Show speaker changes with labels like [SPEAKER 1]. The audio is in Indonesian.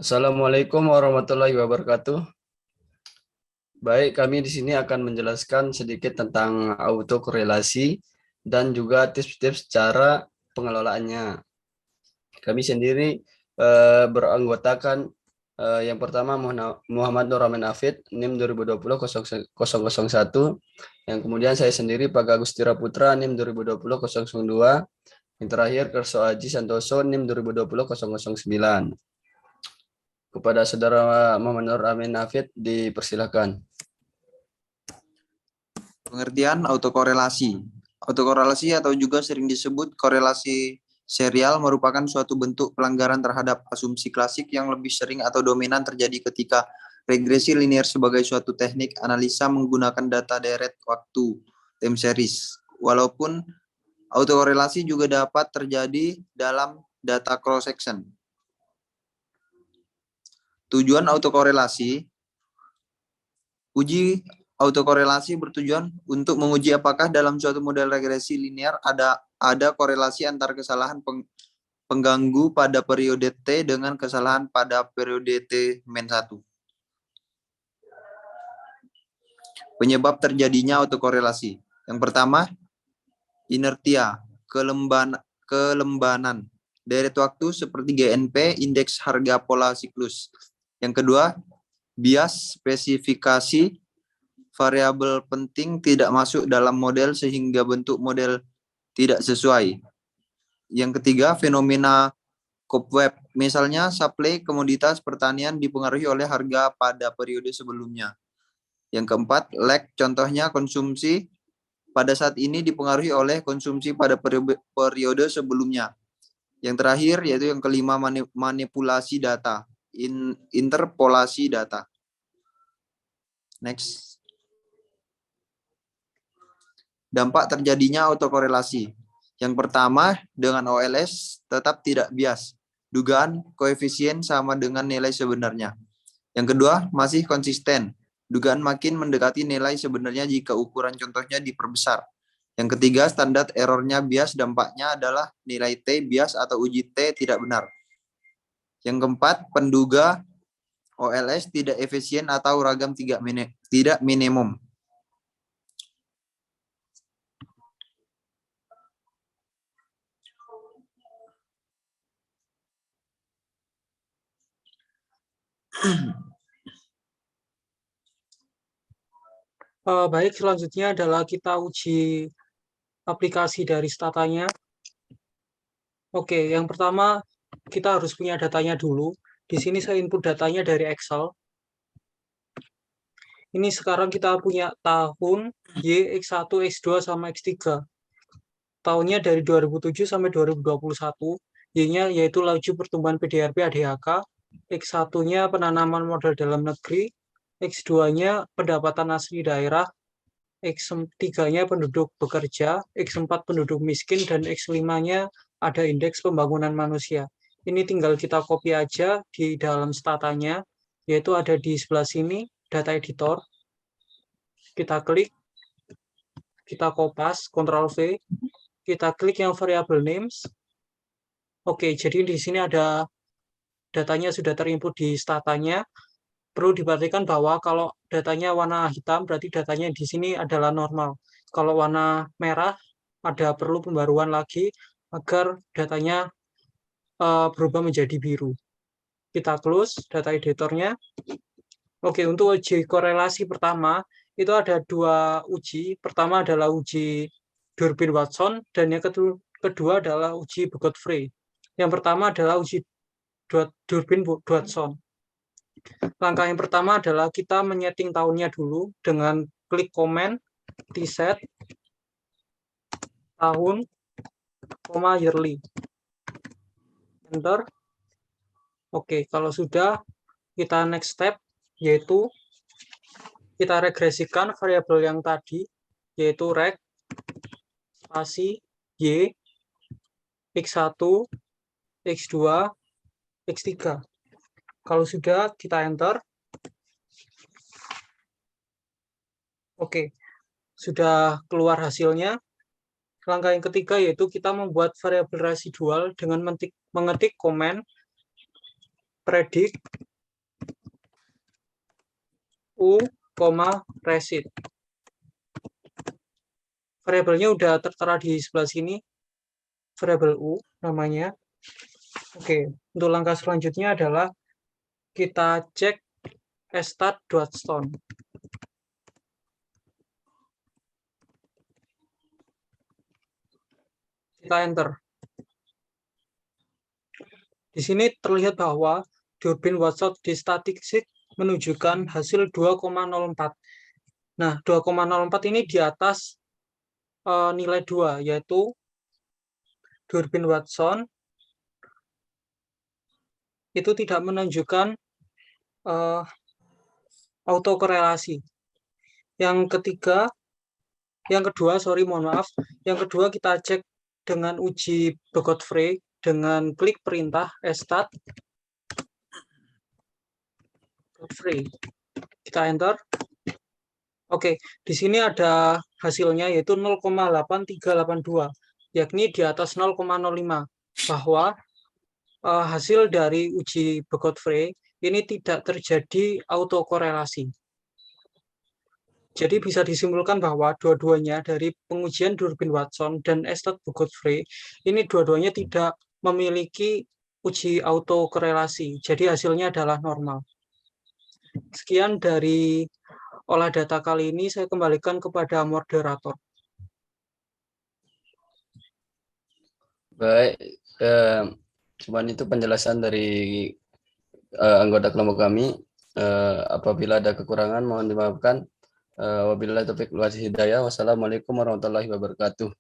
[SPEAKER 1] Assalamualaikum warahmatullahi wabarakatuh. Baik, kami di sini akan menjelaskan sedikit tentang autokorelasi dan juga tips-tips cara pengelolaannya. Kami sendiri beranggotakan yang pertama Muhammad Nur Amin Afid, NIM 2020-001. Yang kemudian saya sendiri Pak Agustira Putra, NIM 2020-002. Yang terakhir Kerso Aji Santoso, NIM 2020-009. Kepada Saudara Muhammad Nur Amin Afid, dipersilakan.
[SPEAKER 2] Pengertian autokorelasi. Autokorelasi atau juga sering disebut korelasi serial merupakan suatu bentuk pelanggaran terhadap asumsi klasik yang lebih sering atau dominan terjadi ketika regresi linear sebagai suatu teknik analisa menggunakan data deret waktu time series. Walaupun autokorelasi juga dapat terjadi dalam data cross section. Tujuan autokorelasi. Uji autokorelasi bertujuan untuk menguji apakah dalam suatu model regresi linear ada korelasi antar kesalahan pengganggu pada periode T dengan kesalahan pada periode T-1. Penyebab terjadinya autokorelasi. Yang pertama, inertia, kelembanan. Deret waktu seperti GNP, indeks harga pola siklus. Yang kedua, bias spesifikasi, variabel penting tidak masuk dalam model sehingga bentuk model tidak sesuai. Yang ketiga, fenomena cobweb. Misalnya, supply komoditas pertanian dipengaruhi oleh harga pada periode sebelumnya. Yang keempat, lag. Contohnya, konsumsi pada saat ini dipengaruhi oleh konsumsi pada periode sebelumnya. Yang terakhir, yaitu yang kelima, manipulasi data, interpolasi data. Next. Dampak terjadinya autokorelasi. Yang pertama, dengan OLS tetap tidak bias. Dugaan koefisien sama dengan nilai sebenarnya. Yang kedua, masih konsisten. Dugaan makin mendekati nilai sebenarnya jika ukuran contohnya diperbesar. Yang ketiga, standar errornya bias, dampaknya adalah nilai T bias atau uji T tidak benar. Yang keempat, penduga OLS tidak efisien atau ragam tidak minimum.
[SPEAKER 3] Baik, selanjutnya adalah kita uji aplikasi dari statanya. Oke, yang pertama kita harus punya datanya dulu. Di sini saya input datanya dari Excel. Ini sekarang kita punya tahun Y, X1, X2, sama X3. Tahunnya dari 2007 sampai 2021. Y-nya yaitu laju pertumbuhan PDRP ADHK. X1-nya penanaman modal dalam negeri. X2-nya pendapatan asli daerah. X3-nya penduduk bekerja, X4 penduduk miskin, dan X5-nya ada indeks pembangunan manusia. Ini tinggal kita copy aja di dalam statanya, yaitu ada di sebelah sini, data editor. Kita klik, kita kopas, Ctrl V, kita klik yang variable names. Oke, jadi di sini ada datanya sudah terinput di statanya. Perlu diperhatikan bahwa kalau datanya warna hitam, berarti datanya di sini adalah normal. Kalau warna merah, ada perlu pembaruan lagi agar datanya berubah menjadi biru. Kita close data editornya. Oke, untuk uji korelasi pertama, itu ada dua uji. Pertama adalah uji Durbin-Watson, dan yang kedua adalah uji Godfrey. Yang pertama adalah uji Durbin-Watson. Langkah yang pertama adalah kita menyeting tahunnya dulu dengan klik command tset tahun, yearly. Enter. Oke, kalau sudah, kita next step, yaitu kita regresikan variabel yang tadi, yaitu reg spasi Y, X1, X2, X3. Kalau sudah, kita enter. Oke, sudah keluar hasilnya. Langkah yang ketiga yaitu kita membuat variabel residual dengan mengetik command predict U, resid. Variabelnya udah tertera di sebelah sini, variabel U namanya. Oke, untuk langkah selanjutnya adalah kita cek start.stone. Kita enter. Di sini terlihat bahwa Durbin Watson di statistik menunjukkan hasil 2,04. Nah, 2,04 ini di atas nilai 2, yaitu Durbin Watson itu tidak menunjukkan autokorelasi. Yang kedua kita cek dengan uji Godfrey dengan klik perintah start Godfrey. Kita enter. Oke, di sini ada hasilnya yaitu 0,8382, yakni di atas 0,05, bahwa hasil dari uji Godfrey ini tidak terjadi autokorelasi. Jadi bisa disimpulkan bahwa dua-duanya dari pengujian Durbin Watson dan Godfrey ini dua-duanya tidak memiliki uji autokorelasi. Jadi hasilnya adalah normal. Sekian dari olah data kali ini, saya kembalikan kepada moderator.
[SPEAKER 1] Baik, cuman itu penjelasan dari anggota kelompok kami. Apabila ada kekurangan mohon dimaafkan. Wabillahi taufiq wal hidayah. Wassalamualaikum warahmatullahi wabarakatuh.